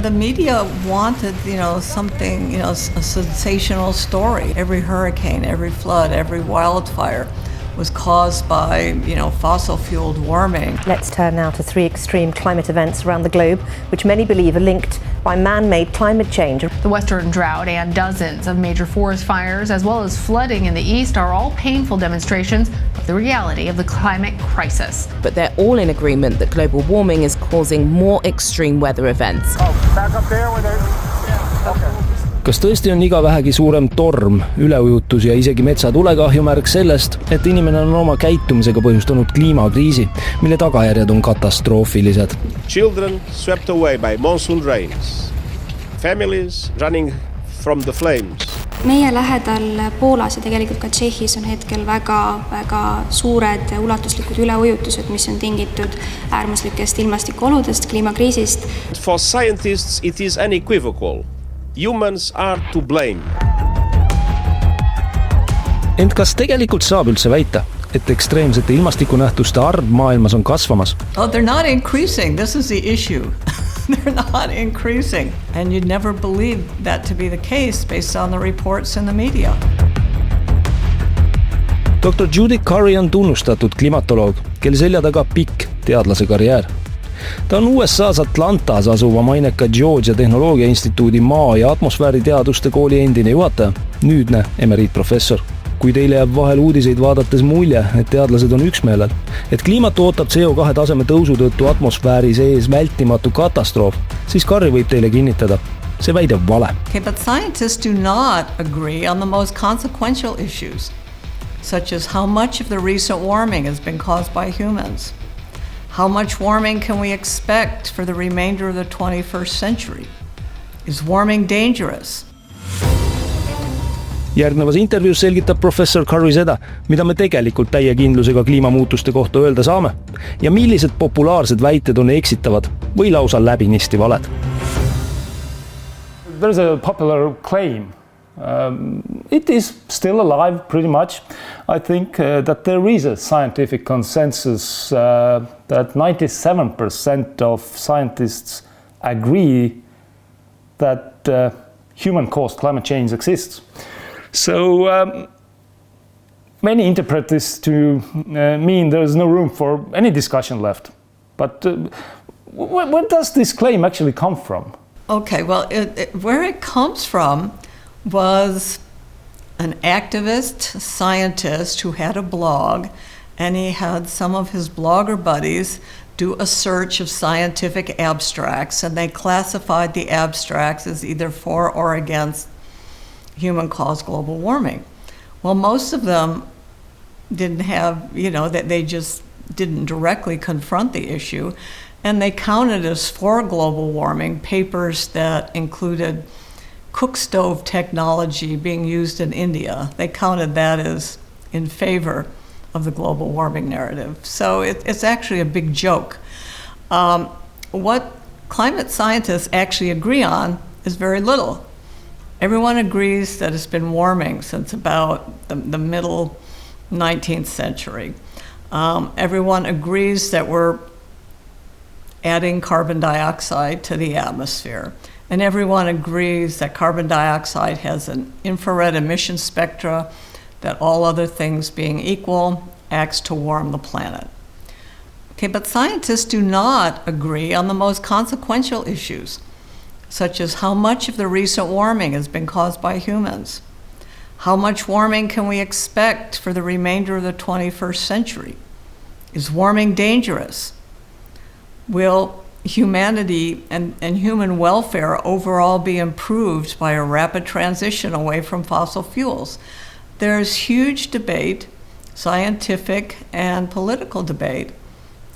The media wanted, something, a sensational story. Every hurricane, every flood, every wildfire was caused by, fossil-fueled warming. Let's turn now to 3 extreme climate events around the globe, which many believe are linked by man-made climate change. The Western drought and dozens of major forest fires, as well as flooding in the East, are all painful demonstrations of the reality of the climate crisis. But they're all in agreement that global warming is causing more extreme weather events. Back up there where they're... Okay. Kas tõesti on iga vähegi suurem torm, üleujutus ja isegi metsatulekahju märk sellest, et inimene on oma käitumisega põhjustanud kliimakriisi, mille tagajärjed on katastroofilised? Children swept away by monsoon rains. Families running from the flames. Meie lähedal Poolas ja tegelikult ka Tšehhis on hetkel väga suured ulatuslikud üleujutused, mis on tingitud äärmuslikest ilmastikuoludest, kliimakriisist. For scientists it is unequivocal. Humans are to blame. Ent kas tegelikult saab üldse väita, et ekstreemsete ilmastikunähtuste arv maailmas on kasvamas? Oh, they're not increasing. This is the issue. They're not increasing. And you'd never believe that to be the case based on the reports in the media. Dr. Judith Curry on tunnustatud klimatoloog, kelle selja taga pikk teadlase karjäär. Ta on USA's Atlantas asuva maineka Georgia tehnoloogia instituudi maa- ja atmosfääriteaduste kooli endine juhataja, nüüdne emeriitprofessor. Kui teile jääb vahel uudiseid vaadates mulje, et teadlased on üksmeelel, et kliimat ootab CO2 taseme tõusu tõttu atmosfääri sees vältimatu katastroof, siis Curry võib teile kinnitada, see väide vale. Okay, but scientists do not agree on the most consequential issues, such as how much of the recent warming has been caused by humans. How much warming can we expect for the remainder of the 21st century? Is warming dangerous? Järgnevas intervjuus selgitab professor Curry seda, mida me tegelikult täie kindlusega kliimamuutuste kohta öelda saame ja millised populaarsed väited on eksitavad või lausa läbinisti valed. There's a popular claim. It is still alive pretty much. I think that there is a scientific consensus that 97% of scientists agree that human-caused climate change exists. So many interpret this to mean there is no room for any discussion left. But where does this claim actually come from? Okay, well, where it comes from was an activist scientist who had a blog, and he had some of his blogger buddies do a search of scientific abstracts, and they classified the abstracts as either for or against human-caused global warming. Well, most of them didn't have, that they just didn't directly confront the issue, and they counted as for global warming papers that included cook stove technology being used in India. They counted that as in favor of the global warming narrative. So it's actually a big joke. What climate scientists actually agree on is very little. Everyone agrees that it's been warming since about the middle 19th century. Everyone agrees that we're adding carbon dioxide to the atmosphere. And everyone agrees that carbon dioxide has an infrared emission spectra that, all other things being equal, acts to warm the planet. Okay, but scientists do not agree on the most consequential issues, such as how much of the recent warming has been caused by humans. How much warming can we expect for the remainder of the 21st century? Is warming dangerous? Will humanity and human welfare overall be improved by a rapid transition away from fossil fuels? There's huge debate, scientific and political debate,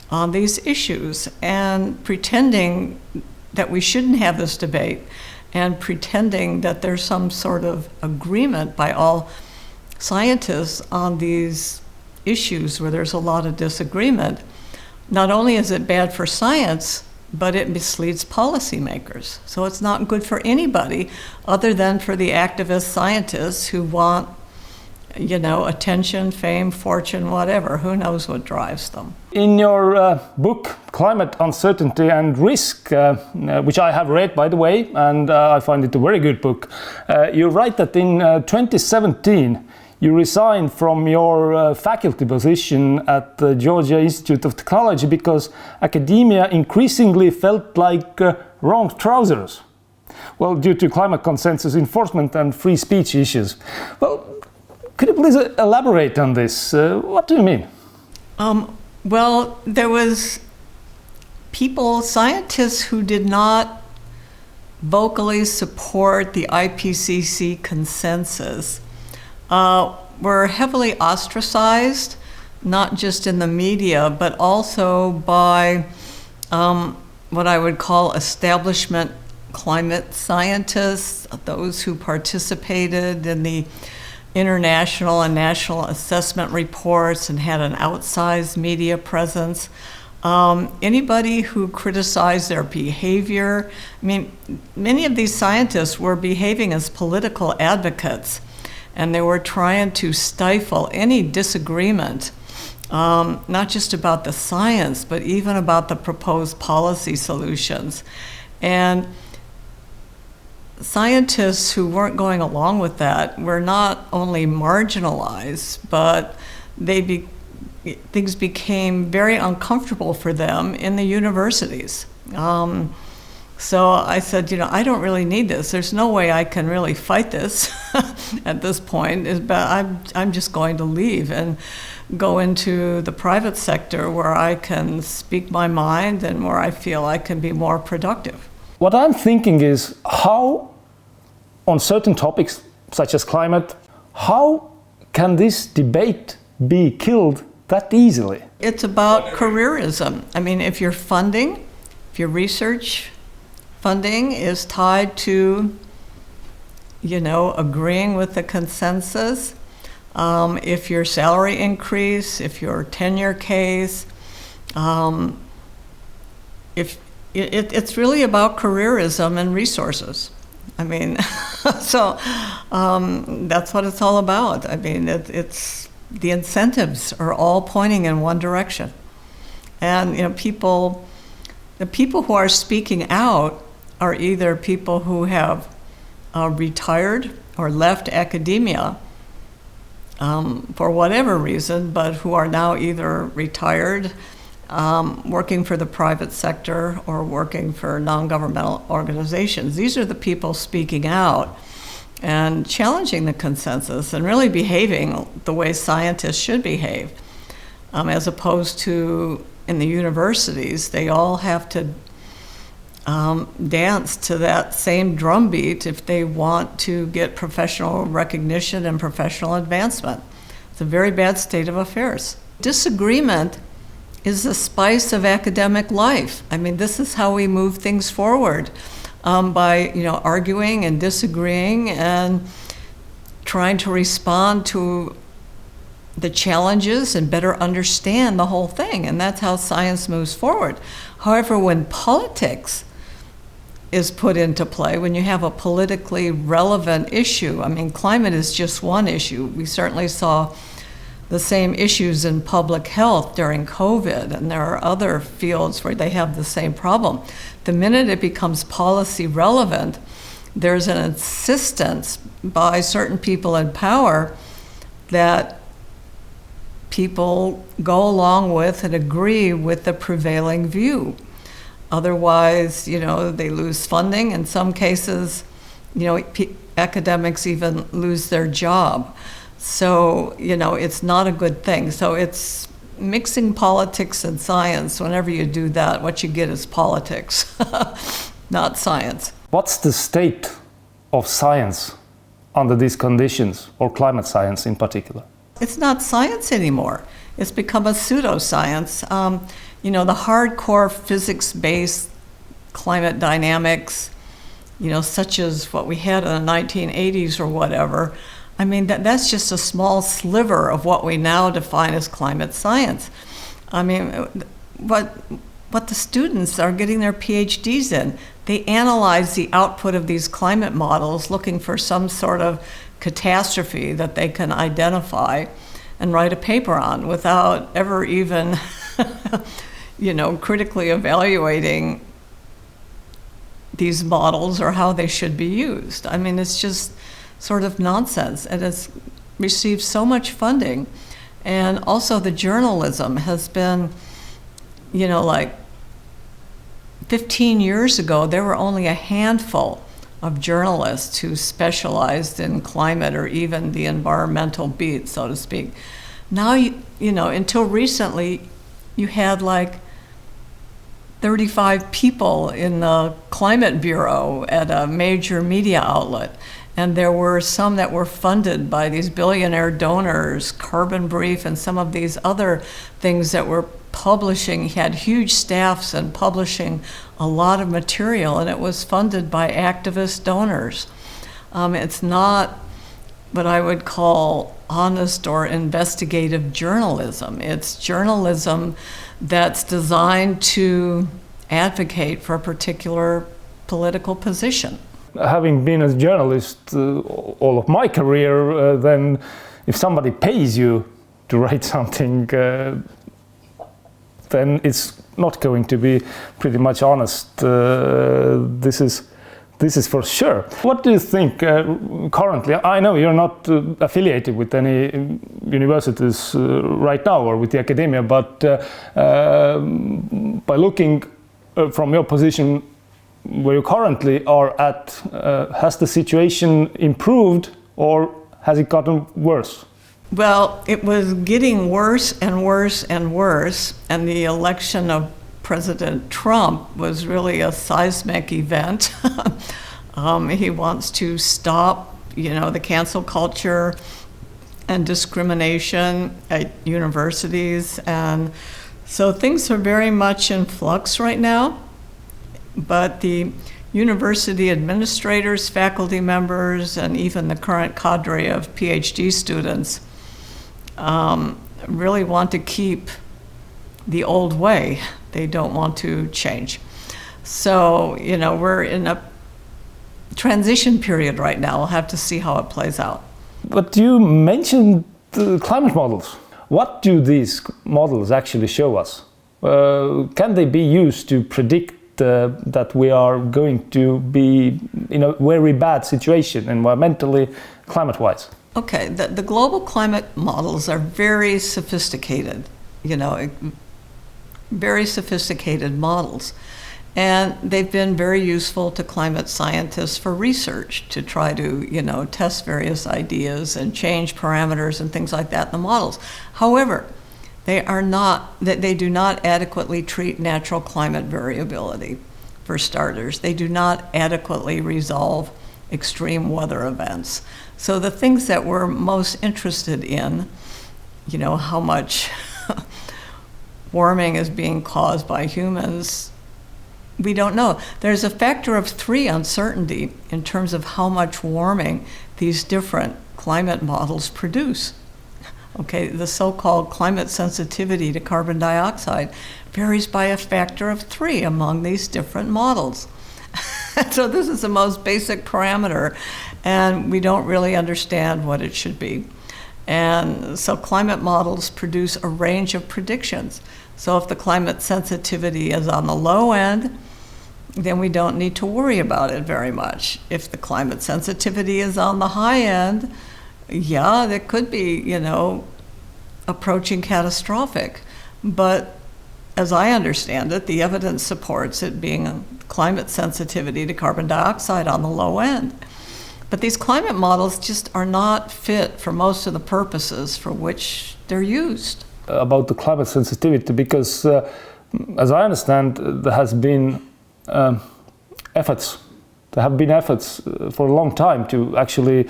on these issues, and pretending that we shouldn't have this debate and pretending that there's some sort of agreement by all scientists on these issues where there's a lot of disagreement. Not only is it bad for science, but it misleads policymakers. So it's not good for anybody other than for the activist scientists who want attention, fame, fortune, whatever. Who knows what drives them? In your book, Climate Uncertainty and Risk, which I have read, by the way, and I find it a very good book, you write that in 2017 you resigned from your faculty position at the Georgia Institute of Technology because academia increasingly felt like wrong trousers. Well, due to climate consensus enforcement and free speech issues. Well, could you please elaborate on this? What do you mean? Well, there was scientists who did not vocally support the IPCC consensus were heavily ostracized, not just in the media, but also by what I would call establishment climate scientists, those who participated in the international and national assessment reports and had an outsized media presence. Anybody who criticized their behavior, many of these scientists were behaving as political advocates, and they were trying to stifle any disagreement, not just about the science, but even about the proposed policy solutions. And scientists who weren't going along with that were not only marginalized, but things became very uncomfortable for them in the universities. So I said, I don't really need this. There's no way I can really fight this at this point, but I'm just going to leave and go into the private sector where I can speak my mind and where I feel I can be more productive. What I'm thinking is how, on certain topics such as climate, how can this debate be killed that easily? It's about careerism. If your research funding is tied to, agreeing with the consensus, if your salary increase, if your tenure case, it's really about careerism and resources. So that's what it's all about. It's the incentives are all pointing in one direction, and the people who are speaking out are either people who have retired or left academia for whatever reason, but who are now either retired, working for the private sector, or working for non-governmental organizations. These are the people speaking out and challenging the consensus and really behaving the way scientists should behave, as opposed to in the universities, they all have to dance to that same drumbeat if they want to get professional recognition and professional advancement. It's a very bad state of affairs. Disagreement is the spice of academic life. This is how we move things forward, by arguing and disagreeing and trying to respond to the challenges and better understand the whole thing, and that's how science moves forward. However, when politics is put into play, when you have a politically relevant issue, climate is just one issue. We certainly saw the same issues in public health during COVID, and there are other fields where they have the same problem. The minute it becomes policy relevant, there's an insistence by certain people in power that people go along with and agree with the prevailing view. Otherwise, they lose funding. In some cases, academics even lose their job. So, it's not a good thing. So it's mixing politics and science. Whenever you do that, what you get is politics, not science. What's the state of science under these conditions, or climate science in particular? It's not science anymore. It's become a pseudoscience. The hardcore physics-based climate dynamics, such as what we had in the 1980s or whatever, that's just a small sliver of what we now define as climate science. What the students are getting their PhDs in, they analyze the output of these climate models looking for some sort of catastrophe that they can identify and write a paper on without ever even, critically evaluating these models or how they should be used. I mean, it's just sort of nonsense, and it's received so much funding. And also the journalism has been, 15 years ago, there were only a handful of journalists who specialized in climate or even the environmental beat, so to speak. Now, until recently, you had 35 people in the Climate Bureau at a major media outlet. And there were some that were funded by these billionaire donors, Carbon Brief and some of these other things that were publishing, had huge staffs and publishing a lot of material, and it was funded by activist donors. It's not what I would call honest or investigative journalism. It's journalism that's designed to advocate for a particular political position. Having been a journalist all of my career, then if somebody pays you to write something, then it's not going to be pretty much honest. This is for sure. What do you think currently? I know you're not affiliated with any universities right now or with the academia, but by looking from your position where you currently are at, has the situation improved or has it gotten worse? Well, it was getting worse and worse and worse, and the election of President Trump was really a seismic event. He wants to stop, the cancel culture and discrimination at universities, and so things are very much in flux right now. But the university administrators, faculty members, and even the current cadre of PhD students really want to keep the old way. They don't want to change. So, we're in a transition period right now. We'll have to see how it plays out. But you mentioned the climate models. What do these models actually show us? Can they be used to predict that we are going to be in a very bad situation environmentally, climate-wise? Okay, the global climate models are very sophisticated, very sophisticated models. And they've been very useful to climate scientists for research to try to, test various ideas and change parameters and things like that in the models. However, they do not adequately treat natural climate variability, for starters. They do not adequately resolve extreme weather events. So the things that we're most interested in, how much warming is being caused by humans, we don't know. There's a factor of 3 uncertainty in terms of how much warming these different climate models produce. Okay, the so-called climate sensitivity to carbon dioxide varies by a factor of 3 among these different models. So this is the most basic parameter, and we don't really understand what it should be. And so climate models produce a range of predictions. So if the climate sensitivity is on the low end, then we don't need to worry about it very much. If the climate sensitivity is on the high end, yeah, that could be, approaching catastrophic. But as I understand it, the evidence supports it being a climate sensitivity to carbon dioxide on the low end. But these climate models just are not fit for most of the purposes for which they're used. About the climate sensitivity, because as I understand, there have been efforts for a long time to actually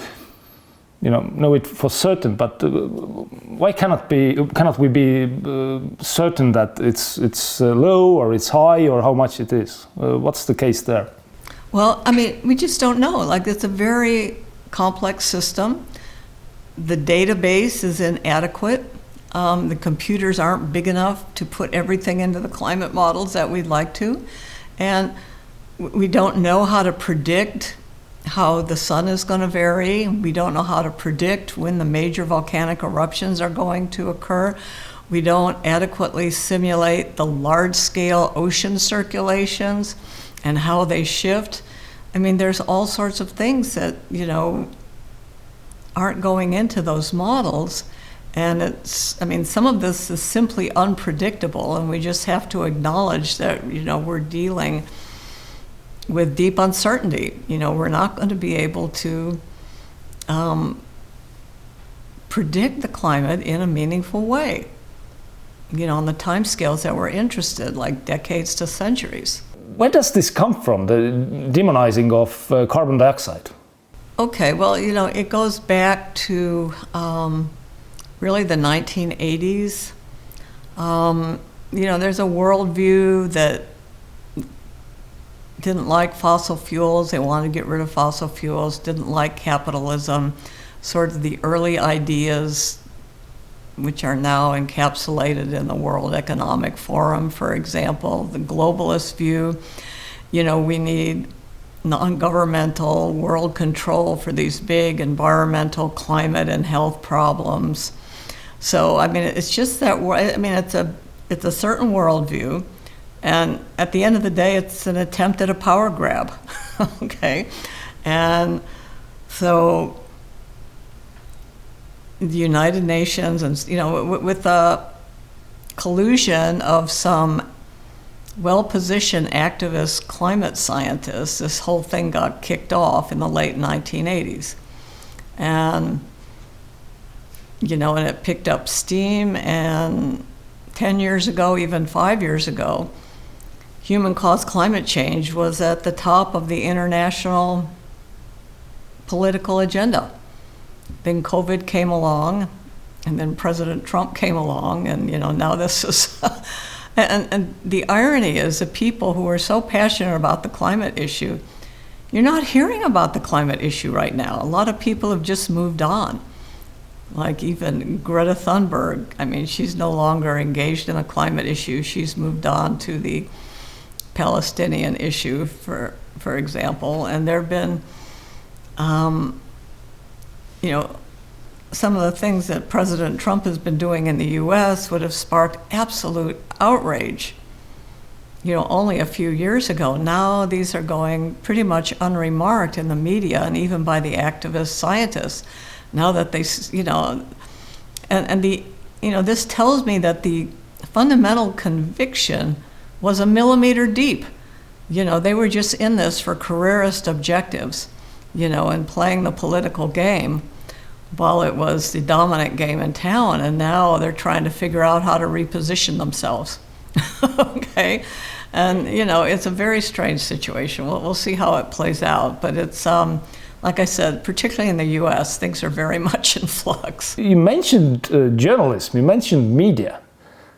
know it for certain, but why cannot we be certain that it's low or it's high or how much it is? What's the case there? Well, we just don't know. It's a very complex system. The database is inadequate. The computers aren't big enough to put everything into the climate models that we'd like to. And we don't know how to predict how the sun is going to vary. We don't know how to predict when the major volcanic eruptions are going to occur. We don't adequately simulate the large-scale ocean circulations and how they shift. I mean, there's all sorts of things that, aren't going into those models. And some of this is simply unpredictable, and we just have to acknowledge that, we're dealing with deep uncertainty. We're not going to be able to predict the climate in a meaningful way, on the timescales that we're interested, like decades to centuries. Where does this come from, the demonizing of carbon dioxide? Okay, well, it goes back to really the 1980s. There's a worldview that didn't like fossil fuels. They wanted to get rid of fossil fuels, didn't like capitalism, sort of the early ideas which are now encapsulated in the World Economic Forum, for example, the globalist view. We need non-governmental world control for these big environmental, climate, and health problems. So, it's just that, it's a certain worldview, and at the end of the day, it's an attempt at a power grab, okay? And so, the United Nations, and with the collusion of some well-positioned activist climate scientists, this whole thing got kicked off in the late 1980s. And, and it picked up steam, and 10 years ago, even 5 years ago, human-caused climate change was at the top of the international political agenda. Then COVID came along, and then President Trump came along, and now this is, and the irony is the people who are so passionate about the climate issue, you're not hearing about the climate issue right now. A lot of people have just moved on. Like even Greta Thunberg, she's no longer engaged in a climate issue. She's moved on to the Palestinian issue, for example, and there have been, some of the things that President Trump has been doing in the US would have sparked absolute outrage, only a few years ago. Now these are going pretty much unremarked in the media and even by the activist scientists. Now that they, this tells me that the fundamental conviction was a millimeter deep. They were just in this for careerist objectives, and playing the political game while it was the dominant game in town, and now they're trying to figure out how to reposition themselves. Okay? And, it's a very strange situation. We'll see how it plays out, but it's, like I said, particularly in the US, things are very much in flux. You mentioned journalism, you mentioned media.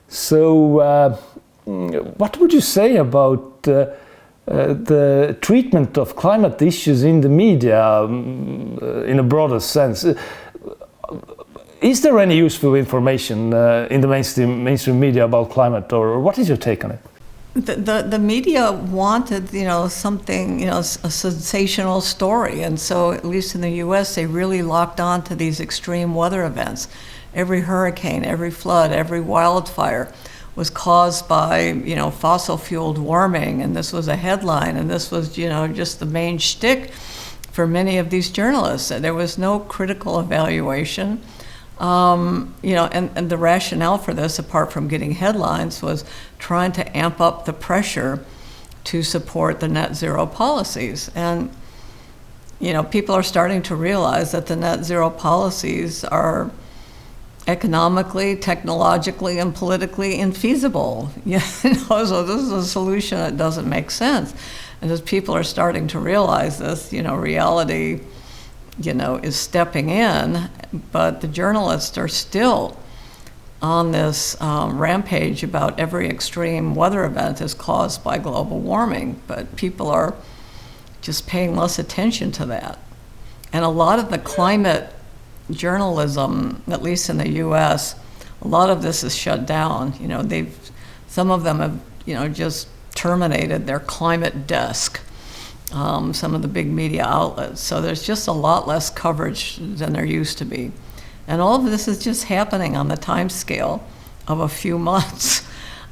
So what would you say about the treatment of climate issues in the media in a broader sense? Is there any useful information in the mainstream media about climate, or what is your take on it? The media wanted, something, a sensational story. And so, at least in the US, they really locked on to these extreme weather events. Every hurricane, every flood, every wildfire was caused by, fossil-fueled warming. And this was a headline. And this was, just the main shtick for many of these journalists. There was no critical evaluation. And the rationale for this, apart from getting headlines, was trying to amp up the pressure to support the net zero policies. And, people are starting to realize that the net zero policies are economically, technologically, and politically infeasible. So this is a solution that doesn't make sense. And as people are starting to realize this, reality is stepping in, but the journalists are still on this rampage about every extreme weather event is caused by global warming, but people are just paying less attention to that. And a lot of the climate journalism, at least in the US, a lot of this is shut down. Some of them have, just terminated their climate desk. some of the big media outlets. So there's just a lot less coverage than there used to be. And all of this is just happening on the time scale of a few months.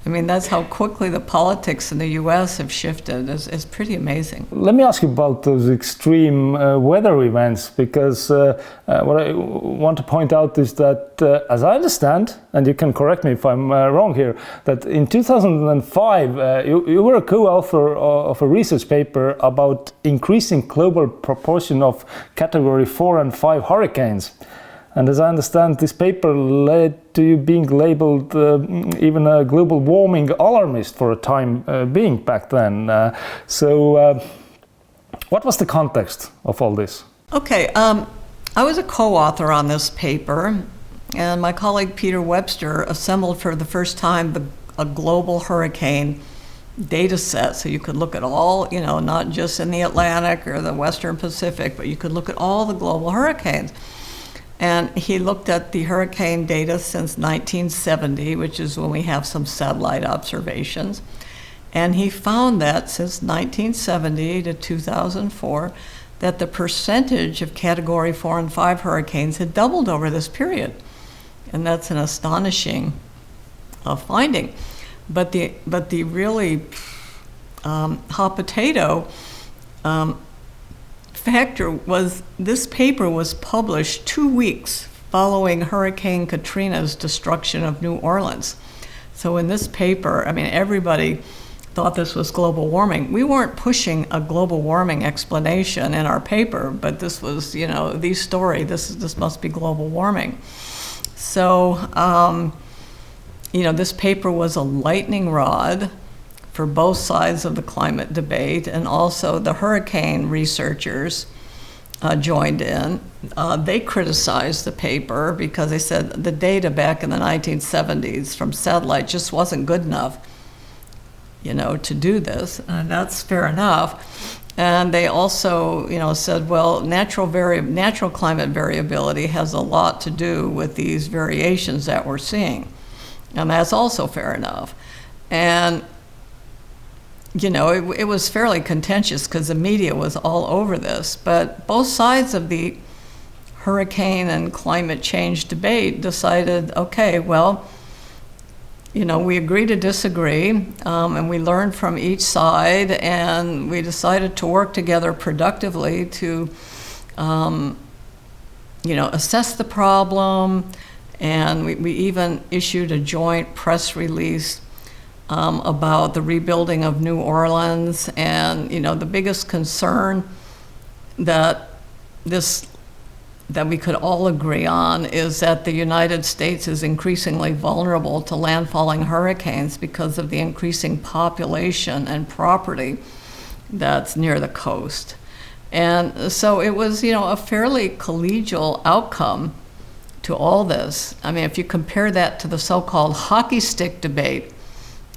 I mean, that's how quickly the politics in the US have shifted. It's pretty amazing. Let me ask you about those extreme weather events, because what I want to point out is that, as I understand, and you can correct me if I'm wrong here, that in 2005 you were a co-author of a research paper about increasing global proportion of category 4 and 5 hurricanes. And as I understand, this paper led to you being labeled even a global warming alarmist for a time being back then. What was the context of all this? Okay, I was a co-author on this paper, and my colleague Peter Webster assembled for the first time a global hurricane data set, so you could look at all, not just in the Atlantic or the Western Pacific, but you could look at all the global hurricanes. And he looked at the hurricane data since 1970, which is when we have some satellite observations. And he found that since 1970 to 2004, that the percentage of category 4 and 5 hurricanes had doubled over this period. And that's an astonishing finding. But the really hot potato factor was this paper was published 2 weeks following Hurricane Katrina's destruction of New Orleans. So in this paper, I mean, everybody thought this was global warming. We weren't pushing a global warming explanation in our paper, but this was, the story, this must be global warming. So, this paper was a lightning rod for both sides of the climate debate, and also the hurricane researchers joined in. They criticized the paper because they said the data back in the 1970s from satellite just wasn't good enough, to do this, and that's fair enough. And they also, said, well, natural climate variability has a lot to do with these variations that we're seeing, and that's also fair enough. And it was fairly contentious because the media was all over this, but both sides of the hurricane and climate change debate decided, okay, well, we agree to disagree, and we learned from each side, and we decided to work together productively to, assess the problem, and we even issued a joint press release about the rebuilding of New Orleans. And the biggest concern that we could all agree on is that the United States is increasingly vulnerable to landfalling hurricanes because of the increasing population and property that's near the coast. And so it was, a fairly collegial outcome to all this. I mean, if you compare that to the so-called hockey stick debate,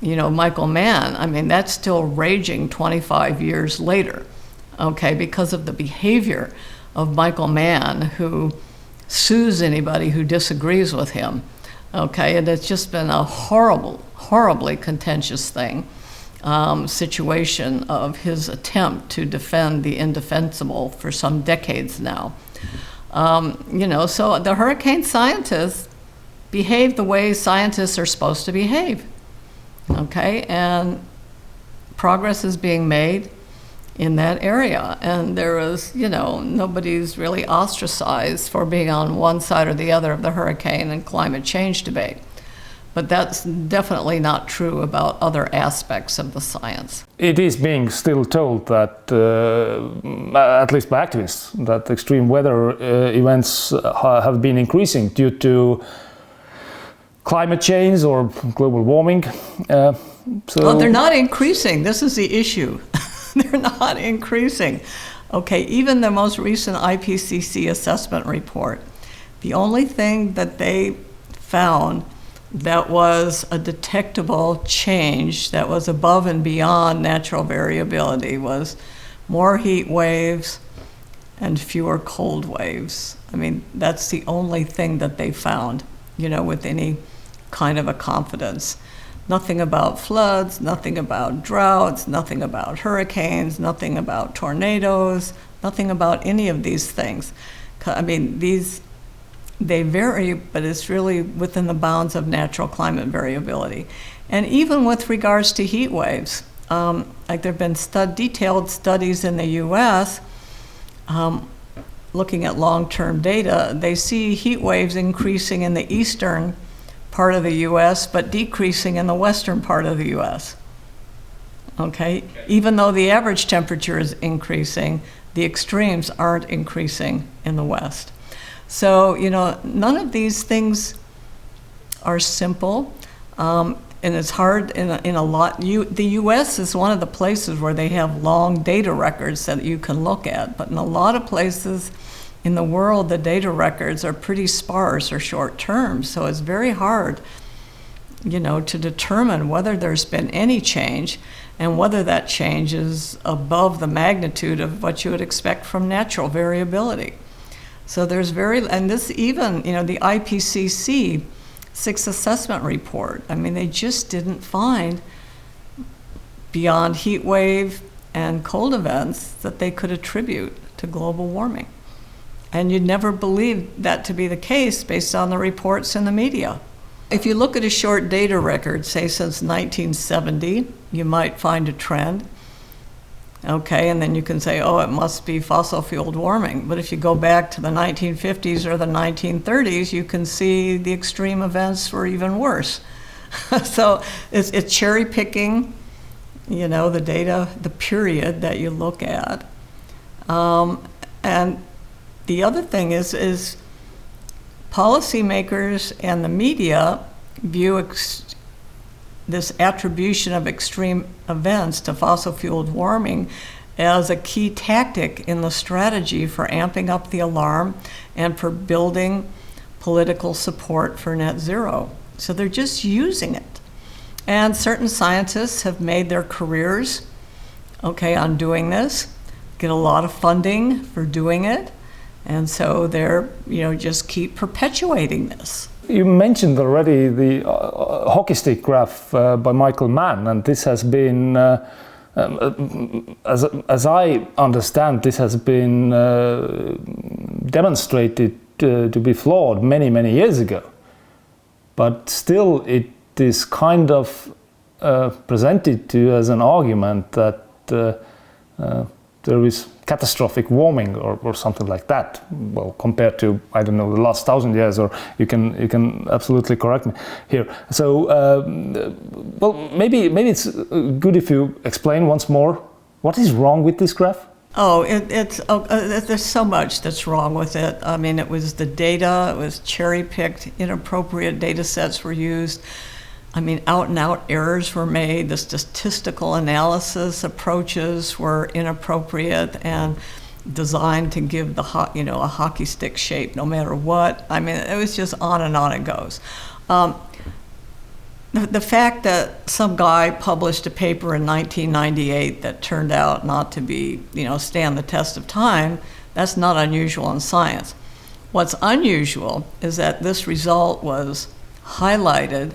Michael Mann, I mean, that's still raging 25 years later, okay, because of the behavior of Michael Mann, who sues anybody who disagrees with him, okay, and it's just been a horribly contentious situation of his attempt to defend the indefensible for some decades now. So the hurricane scientists behave the way scientists are supposed to behave. Okay, and progress is being made in that area. And there is, nobody's really ostracized for being on one side or the other of the hurricane and climate change debate. But that's definitely not true about other aspects of the science. It is being still told that, at least by activists, that extreme weather events have been increasing due to climate change or global warming. Well, they're not increasing. This is the issue. They're not increasing. Okay, even the most recent IPCC assessment report, the only thing that they found that was a detectable change that was above and beyond natural variability was more heat waves and fewer cold waves. I mean, that's the only thing that they found, with any kind of a confidence. Nothing about floods, nothing about droughts, nothing about hurricanes, nothing about tornadoes, nothing about any of these things. I mean, they vary, but it's really within the bounds of natural climate variability. And even with regards to heat waves, like there have been detailed studies in the US looking at long-term data. They see heat waves increasing in the eastern part of the US, but decreasing in the western part of the US. Okay? Even though the average temperature is increasing, the extremes aren't increasing in the west. So, you know, none of these things are simple, and it's hard in a lot. The US is one of the places where they have long data records that you can look at, but in a lot of places in the world, the data records are pretty sparse or short term, so it's very hard, you know, to determine whether there's been any change and whether that change is above the magnitude of what you would expect from natural variability. So there's and this even, you know, the IPCC sixth assessment report, I mean, they just didn't find, beyond heat wave and cold events, that they could attribute to global warming. And you'd never believe that to be the case based on the reports in the media. If you look at a short data record, say since 1970, you might find a trend. Okay, and then you can say, oh, it must be fossil fueled warming. But if you go back to the 1950s or the 1930s, you can see the extreme events were even worse. So it's cherry picking, you know, the data, the period that you look at. And the other thing is policymakers and the media view this attribution of extreme events to fossil fueled warming as a key tactic in the strategy for amping up the alarm and for building political support for net zero. So they're just using it. And certain scientists have made their careers, okay, on doing this, get a lot of funding for doing it. And so they're, you know, just keep perpetuating this. You mentioned already the hockey stick graph by Michael Mann, and this has been, as I understand, this has been demonstrated to be flawed many, many years ago. But still, it is kind of presented to as an argument that there is catastrophic warming or something like that. Well, compared to, I don't know, the last 1,000 years, or you can absolutely correct me here. So, well, maybe it's good if you explain once more what is wrong with this graph. Oh, there's so much that's wrong with it. I mean, it was the data, it was cherry-picked, inappropriate data sets were used. I mean, out-and-out errors were made. The statistical analysis approaches were inappropriate and designed to give a hockey stick shape no matter what. I mean, it was just on and on it goes. The fact that some guy published a paper in 1998 that turned out not to be, stand the test of time, that's not unusual in science. What's unusual is that this result was highlighted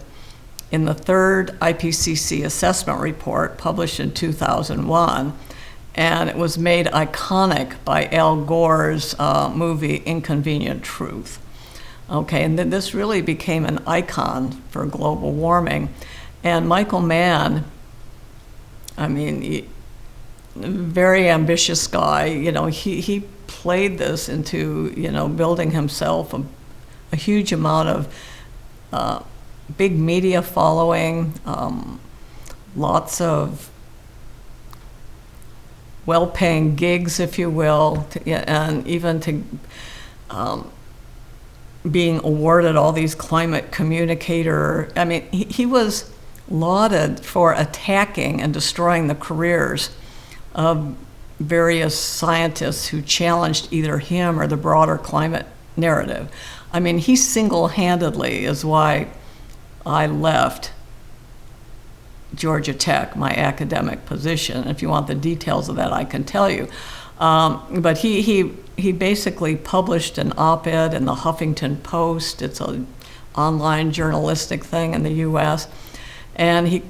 in the third IPCC assessment report published in 2001, and it was made iconic by Al Gore's movie Inconvenient Truth. Okay, and then this really became an icon for global warming. And Michael Mann, I mean, very ambitious guy, he played this into, building himself a huge amount of big media following, lots of well-paying gigs, if you will, and even to being awarded all these climate communicator. I mean, he was lauded for attacking and destroying the careers of various scientists who challenged either him or the broader climate narrative. I mean, he single-handedly is why I left Georgia Tech, my academic position. If you want the details of that, I can tell you. But he basically published an op-ed in the Huffington Post. It's an online journalistic thing in the US. And it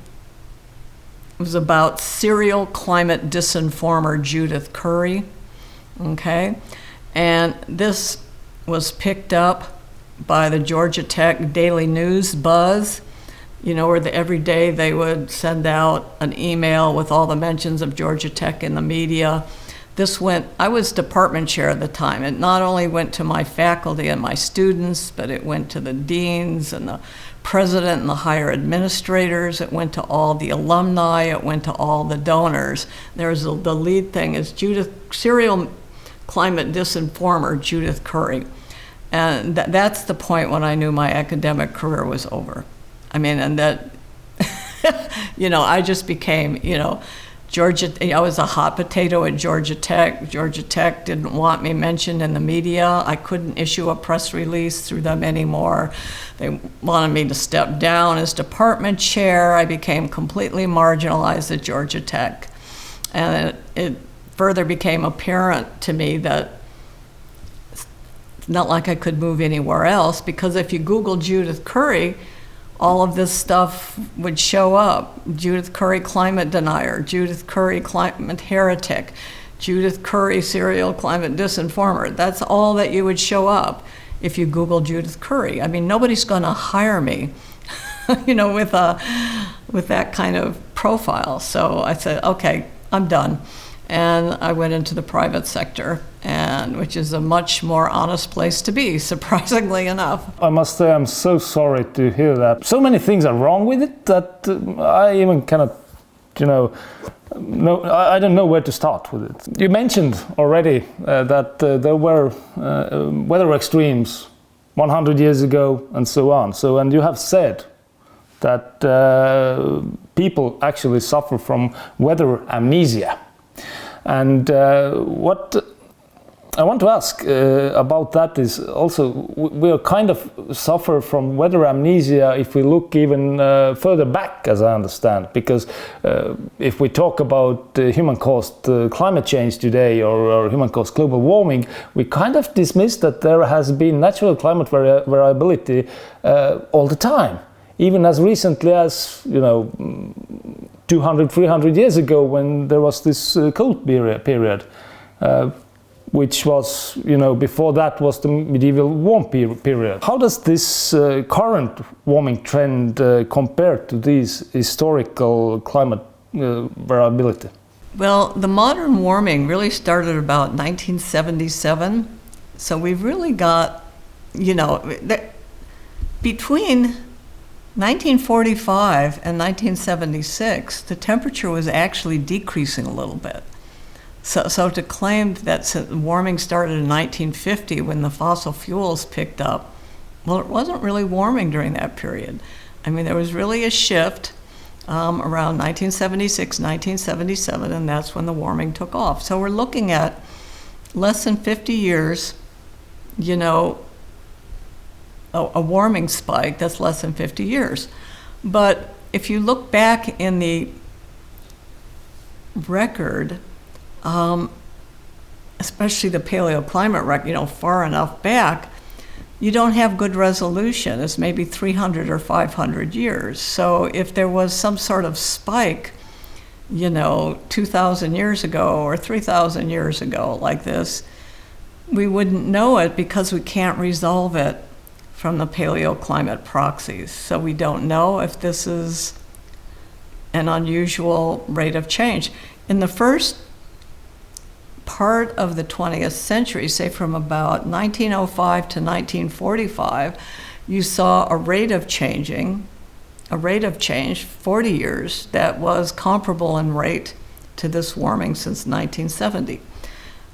was about serial climate disinformer Judith Curry, okay? And this was picked up by the Georgia Tech Daily News Buzz, you know, where every day they would send out an email with all the mentions of Georgia Tech in the media. This went, I was department chair at the time. It not only went to my faculty and my students, but it went to the deans and the president and the higher administrators. It went to all the alumni. It went to all the donors. There's the lead thing is serial climate disinformer Judith Curry. And that's the point when I knew my academic career was over. I mean, and that, you know, I just became, you know, I was a hot potato at Georgia Tech. Georgia Tech didn't want me mentioned in the media. I couldn't issue a press release through them anymore. They wanted me to step down as department chair. I became completely marginalized at Georgia Tech. And it further became apparent to me that it's not like I could move anywhere else, because if you Google Judith Curry, all of this stuff would show up. Judith Curry, climate denier. Judith Curry, climate heretic. Judith Curry, serial climate disinformer. That's all that you would show up if you Google Judith Curry. I mean, nobody's gonna hire me, you know, with that kind of profile. So I said, okay, I'm done. And I went into the private sector, which is a much more honest place to be, surprisingly enough. I must say I'm so sorry to hear that. So many things are wrong with it that I even cannot, you know, I don't know where to start with it. You mentioned already that there were weather extremes 100 years ago and so on. And you have said that people actually suffer from weather amnesia. And what I want to ask about that is also, we are kind of suffer from weather amnesia if we look even further back, as I understand, because if we talk about human-caused climate change today or human-caused global warming, we kind of dismiss that there has been natural climate variability all the time, even as recently as, you know, 200, 300 years ago, when there was this cold period, which was, you know, before that was the medieval warm period. How does this current warming trend compare to these historical climate variability? Well, the modern warming really started about 1977. So we've really got, you know, between 1945 and 1976, the temperature was actually decreasing a little bit. So to claim that warming started in 1950 when the fossil fuels picked up, well, it wasn't really warming during that period. I mean, there was really a shift around 1976, 1977, and that's when the warming took off. So we're looking at less than 50 years, you know, a warming spike that's less than 50 years. But if you look back in the record, especially the paleoclimate record, you know, far enough back, you don't have good resolution. It's maybe 300 or 500 years. So if there was some sort of spike, you know, 2,000 years ago or 3,000 years ago like this, we wouldn't know it because we can't resolve it from the paleoclimate proxies. So we don't know if this is an unusual rate of change. In the first part of the 20th century, say from about 1905 to 1945, you saw a rate of change, 40 years, that was comparable in rate to this warming since 1970.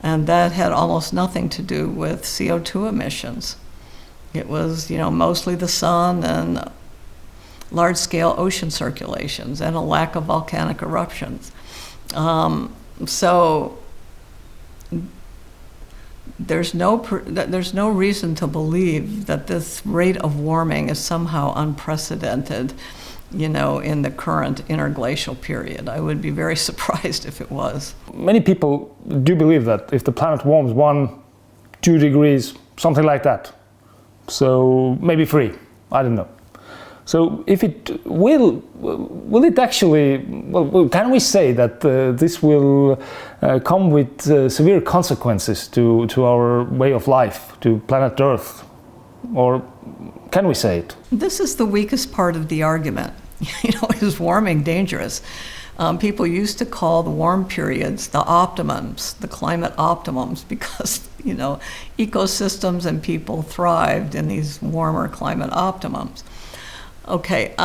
And that had almost nothing to do with CO2 emissions. It was, you know, mostly the sun and large-scale ocean circulations and a lack of volcanic eruptions. So there's no reason to believe that this rate of warming is somehow unprecedented, you know, in the current interglacial period. I would be very surprised if it was. Many people do believe that if the planet warms 1-2 degrees, something like that, so maybe 3, I don't know. So if it will it actually, well, can we say that this will come with severe consequences to our way of life, to planet Earth? Or can we say it? This is the weakest part of the argument. Is warming dangerous? People used to call the warm periods the optimums, the climate optimums, because, ecosystems and people thrived in these warmer climate optimums. Okay,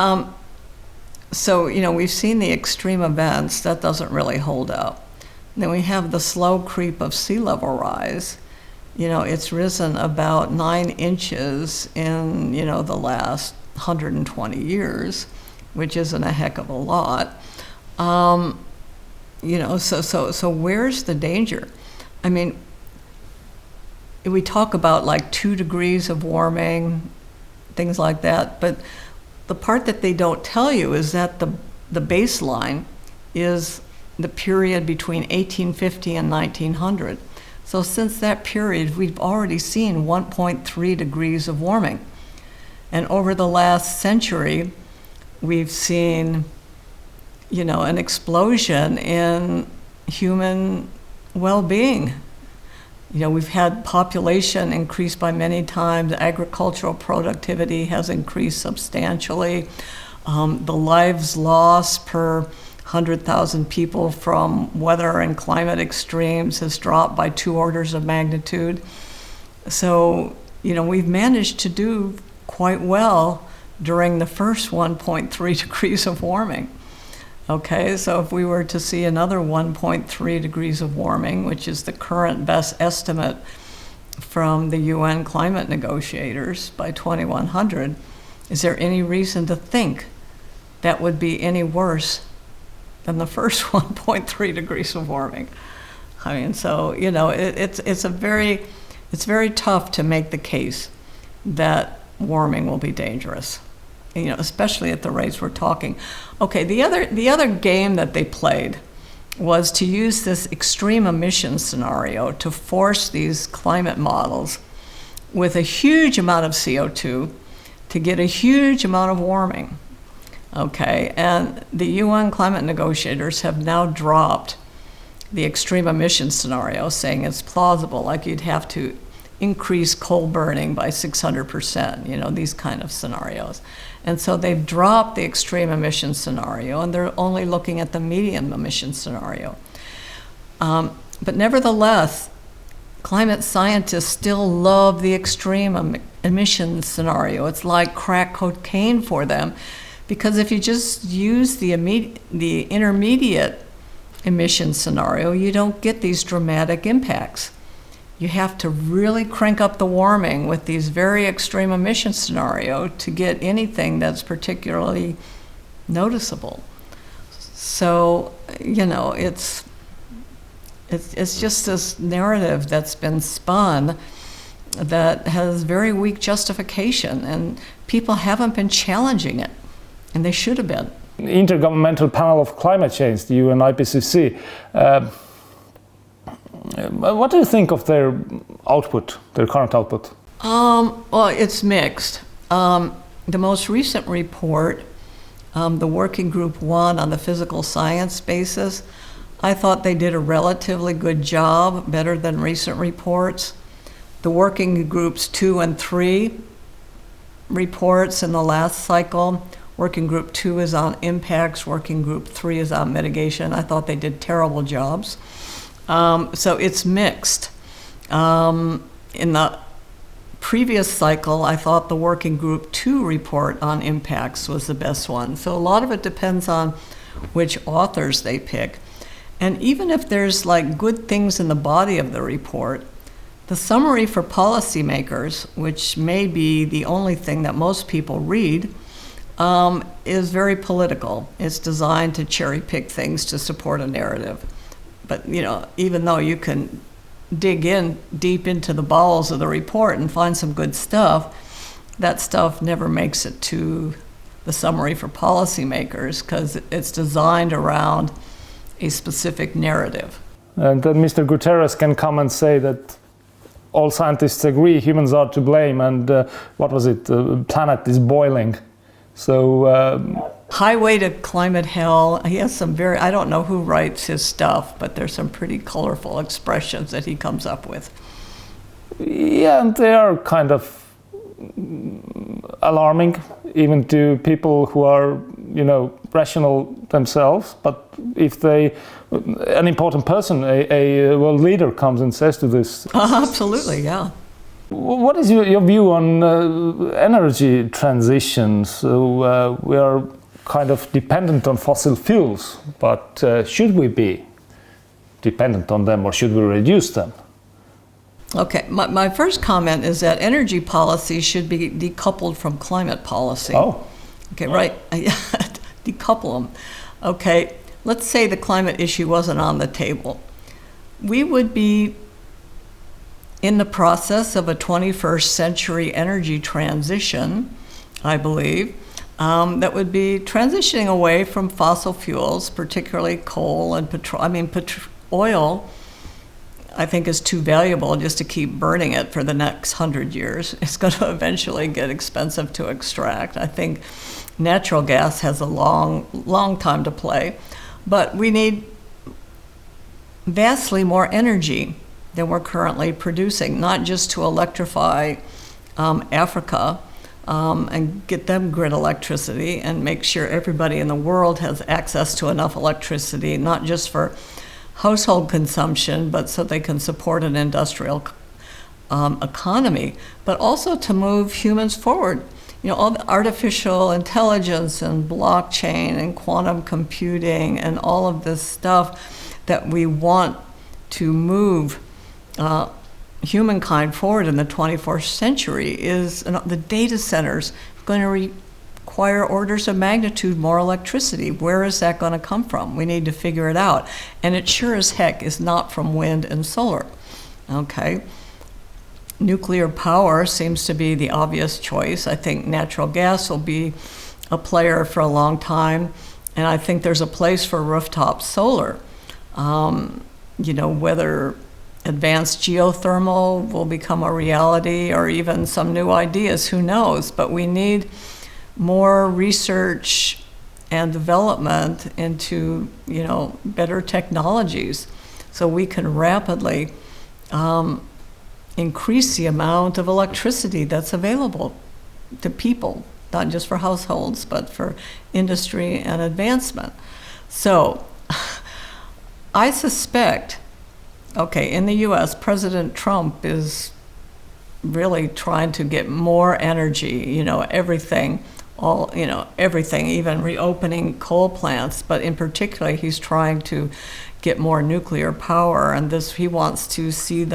so, we've seen the extreme events. That doesn't really hold up. Then we have the slow creep of sea level rise. It's risen about 9 inches in, the last 120 years, which isn't a heck of a lot. So where's the danger? I mean, we talk about like 2 degrees of warming, things like that, but the part that they don't tell you is that the baseline is the period between 1850 and 1900. So since that period, we've already seen 1.3 degrees of warming. And over the last century, we've seen, an explosion in human well-being. We've had population increase by many times. Agricultural productivity has increased substantially. The lives lost per 100,000 people from weather and climate extremes has dropped by 2 orders of magnitude. So, we've managed to do quite well during the first 1.3 degrees of warming. Okay, so if we were to see another 1.3 degrees of warming, which is the current best estimate from the UN climate negotiators by 2100, is there any reason to think that would be any worse than the first 1.3 degrees of warming? I mean, so, it's very tough to make the case that warming will be dangerous, especially at the rates we're talking. Okay, the other game that they played was to use this extreme emission scenario to force these climate models with a huge amount of CO2 to get a huge amount of warming. Okay, and the UN climate negotiators have now dropped the extreme emission scenario, saying it's plausible, like you'd have to increase coal burning by 600%, these kind of scenarios. And so they've dropped the extreme emission scenario, and they're only looking at the medium emission scenario. But nevertheless, climate scientists still love the extreme emission scenario. It's like crack cocaine for them, because if you just use the intermediate emission scenario, you don't get these dramatic impacts. You have to really crank up the warming with these very extreme emission scenario to get anything that's particularly noticeable. So, it's just this narrative that's been spun that has very weak justification, and people haven't been challenging it, and they should have been. Intergovernmental Panel of Climate Change, the UN IPCC, what do you think of their output, their current output? Well, it's mixed. The most recent report, the Working Group 1 on the physical science basis, I thought they did a relatively good job, better than recent reports. The Working Groups 2 and 3 reports in the last cycle, Working Group 2 is on impacts, Working Group 3 is on mitigation. I thought they did terrible jobs. So it's mixed. In the previous cycle, I thought the Working Group 2 report on impacts was the best one. So a lot of it depends on which authors they pick. And even if there's like good things in the body of the report, the summary for policymakers, which may be the only thing that most people read, is very political. It's designed to cherry pick things to support a narrative. But, even though you can dig in deep into the bowels of the report and find some good stuff, that stuff never makes it to the summary for policymakers because it's designed around a specific narrative. And then Mr. Guterres can come and say that all scientists agree humans are to blame and what was it, the planet is boiling. So Highway to Climate Hell. He has some I don't know who writes his stuff, but there's some pretty colorful expressions that he comes up with. Yeah, and they are kind of alarming, even to people who are, rational themselves. But if an important person, a world leader comes and says to this. Absolutely, yeah. What is your view on energy transition? So we are kind of dependent on fossil fuels, but should we be dependent on them or should we reduce them? Okay, my first comment is that energy policy should be decoupled from climate policy. Oh. Okay, right. Decouple them. Okay, let's say the climate issue wasn't on the table. We would be in the process of a 21st century energy transition, I believe, that would be transitioning away from fossil fuels, particularly coal and oil. I think is too valuable just to keep burning it for the next 100 years. It's going to eventually get expensive to extract. I think natural gas has a long time to play, but we need vastly more energy than we're currently producing, not just to electrify Africa and get them grid electricity and make sure everybody in the world has access to enough electricity, not just for household consumption, but so they can support an industrial economy, but also to move humans forward. All the artificial intelligence and blockchain and quantum computing and all of this stuff that we want to move humankind forward in the 21st century is the data centers going to require orders of magnitude more electricity. Where is that going to come from? We need to figure it out. And it sure as heck is not from wind and solar. Okay. Nuclear power seems to be the obvious choice. I think natural gas will be a player for a long time. And I think there's a place for rooftop solar. Whether advanced geothermal will become a reality or even some new ideas, who knows? But we need more research and development into, better technologies so we can rapidly increase the amount of electricity that's available to people, not just for households, but for industry and advancement. So I suspect, in the US, President Trump is really trying to get more energy, everything, even reopening coal plants, but in particular, he's trying to get more nuclear power, and he wants to see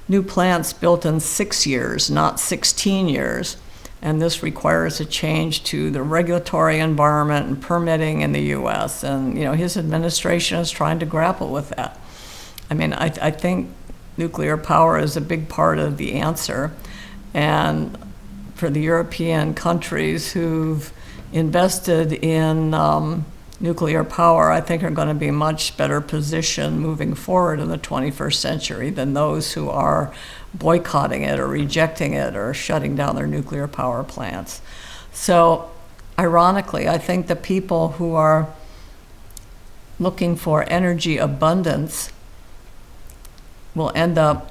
new plants built in 6 years, not 16 years. And this requires a change to the regulatory environment and permitting in the US. And, his administration is trying to grapple with that. I think nuclear power is a big part of the answer. And for the European countries who've invested in nuclear power, I think are going to be much better positioned moving forward in the 21st century than those who are boycotting it or rejecting it or shutting down their nuclear power plants. So, ironically, I think the people who are looking for energy abundance will end up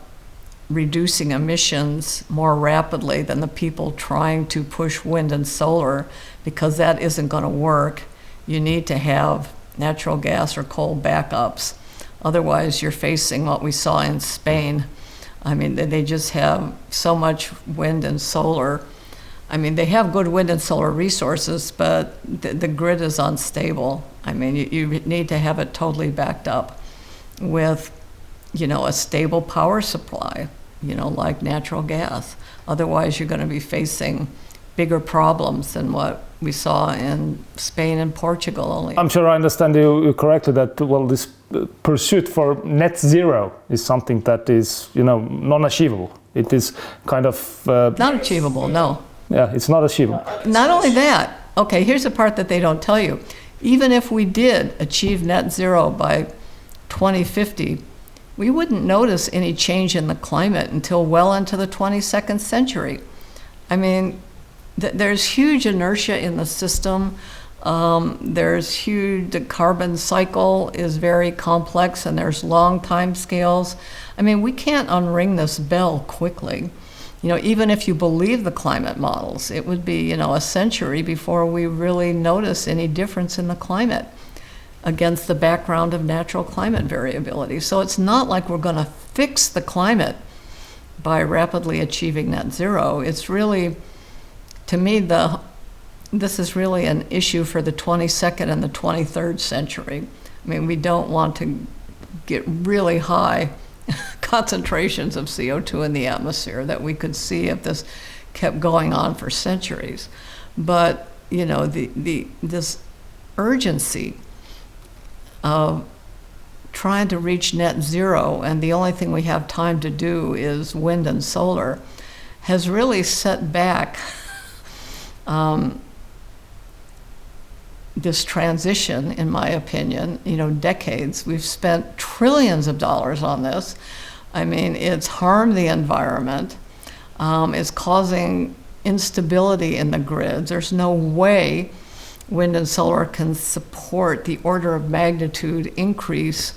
reducing emissions more rapidly than the people trying to push wind and solar, because that isn't going to work. You need to have natural gas or coal backups. Otherwise, you're facing what we saw in Spain. They just have so much wind and solar. They have good wind and solar resources, but the grid is unstable. You need to have it totally backed up with, a stable power supply, like natural gas. Otherwise, you're going to be facing bigger problems than what we saw in Spain and Portugal only. I'm sure I understand you correctly that, this pursuit for net zero is something that is, non-achievable. It is kind of... not achievable, no. Yeah, it's not achievable. Not only that, here's the part that they don't tell you. Even if we did achieve net zero by 2050, we wouldn't notice any change in the climate until well into the 22nd century. There's huge inertia in the system. The carbon cycle is very complex, and there's long time scales. I mean, we can't unring this bell quickly. Even if you believe the climate models, it would be, a century before we really notice any difference in the climate against the background of natural climate variability. So it's not like we're going to fix the climate by rapidly achieving net zero. It's really, to me, this is really an issue for the 22nd and the 23rd century. I mean, we don't want to get really high concentrations of CO2 in the atmosphere that we could see if this kept going on for centuries. But, this urgency of trying to reach net zero, and the only thing we have time to do is wind and solar, has really set back this transition, in my opinion, decades. We've spent trillions of dollars on this. I mean, it's harmed the environment. It's causing instability in the grids. There's no way wind and solar can support the order of magnitude increase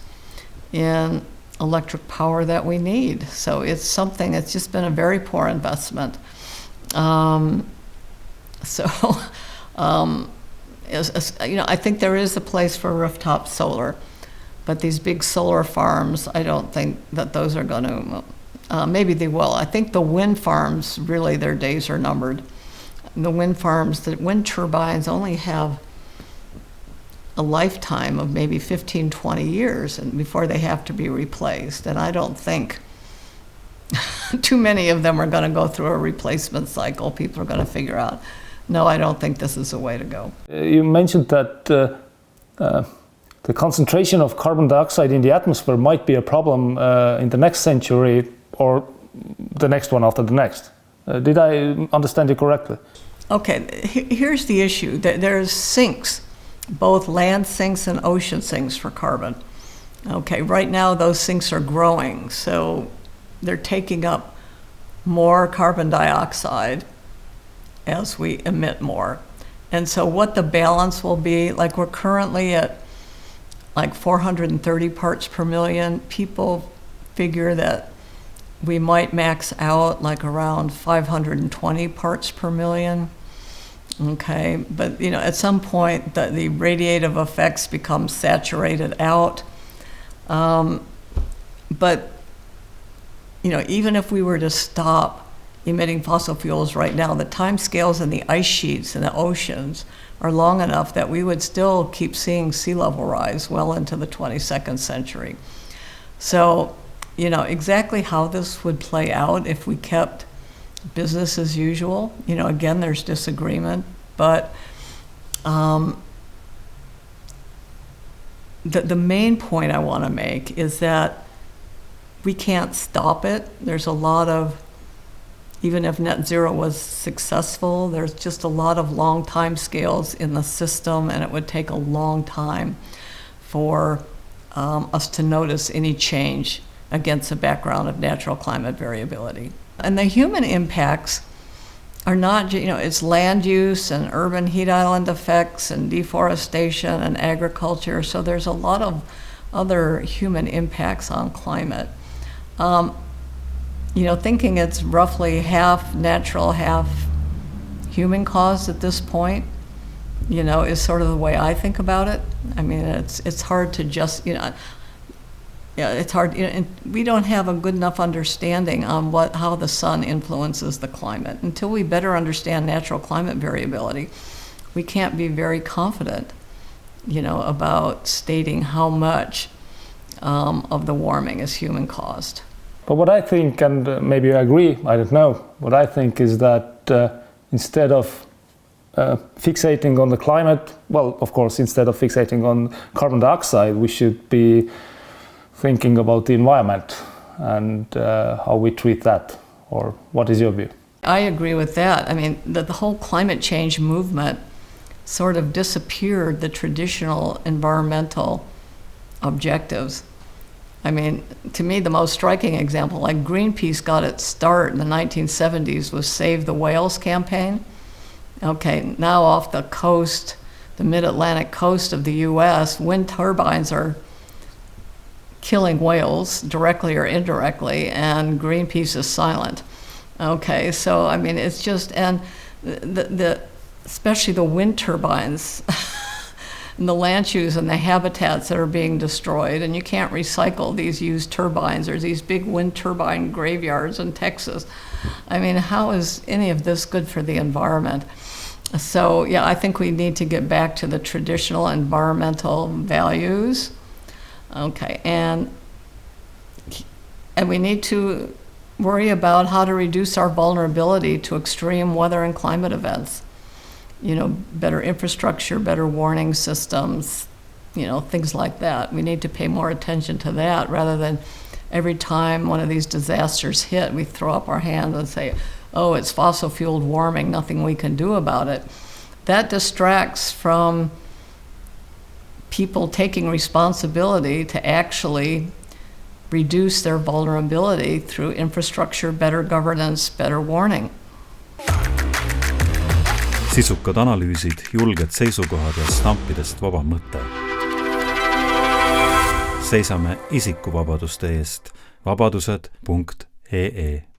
in electric power that we need. So it's just been a very poor investment. I think there is a place for rooftop solar, but these big solar farms, I don't think that those are going to, maybe they will. I think the wind farms, really their days are numbered. The wind farms, the wind turbines only have a lifetime of maybe 15, 20 years and before they have to be replaced. And I don't think too many of them are going to go through a replacement cycle. People are going to figure out, no, I don't think this is the way to go. You mentioned that the concentration of carbon dioxide in the atmosphere might be a problem in the next century or the next one after the next. Did I understand you correctly? Okay, here's the issue. There's sinks, both land sinks and ocean sinks for carbon. Okay, right now those sinks are growing, so they're taking up more carbon dioxide as we emit more. And so what the balance will be, like we're currently at like 430 parts per million. People figure that we might max out like around 520 parts per million. Okay, but at some point the radiative effects become saturated out. But even if we were to stop emitting fossil fuels right now, the time scales in the ice sheets in the oceans are long enough that we would still keep seeing sea level rise well into the 22nd century. So, exactly how this would play out if we kept business as usual, again, there's disagreement, but the main point I want to make is that we can't stop it. There's a lot of, even if net zero was successful, there's just a lot of long time scales in the system, and it would take a long time for us to notice any change against a background of natural climate variability. And the human impacts are not, it's land use and urban heat island effects and deforestation and agriculture, so there's a lot of other human impacts on climate. Thinking it's roughly half natural, half human caused at this point, is sort of the way I think about it. I mean, it's hard to just, it's hard, and we don't have a good enough understanding on how the sun influences the climate. Until we better understand natural climate variability, we can't be very confident, about stating how much of the warming is human caused. But what I think, and maybe you agree, I don't know, what I think is that instead of fixating on the climate, well, of course, instead of fixating on carbon dioxide, we should be thinking about the environment and how we treat that. Or what is your view? I agree with that. I mean, the whole climate change movement sort of disappeared the traditional environmental objectives. I mean, to me, the most striking example, like Greenpeace got its start in the 1970s, was Save the Whales campaign. Okay, now off the coast, the mid-Atlantic coast of the U.S., wind turbines are killing whales directly or indirectly, and Greenpeace is silent. Okay, so I mean, it's just, and especially the wind turbines and the land use and the habitats that are being destroyed, and you can't recycle these used turbines. There's these big wind turbine graveyards in Texas. I mean, how is any of this good for the environment? So yeah, I think we need to get back to the traditional environmental values. Okay, and we need to worry about how to reduce our vulnerability to extreme weather and climate events. You know, better infrastructure, better warning systems, you know, things like that. We need to pay more attention to that rather than every time one of these disasters hit, we throw up our hands and say, oh, it's fossil-fueled warming, nothing we can do about it. That distracts from people taking responsibility to actually reduce their vulnerability through infrastructure, better governance, better warning. Sisukad analüüsid, julged seisukohad ja stampidest vaba mõte. Seisame isikuvabaduste eest. Vabadused.ee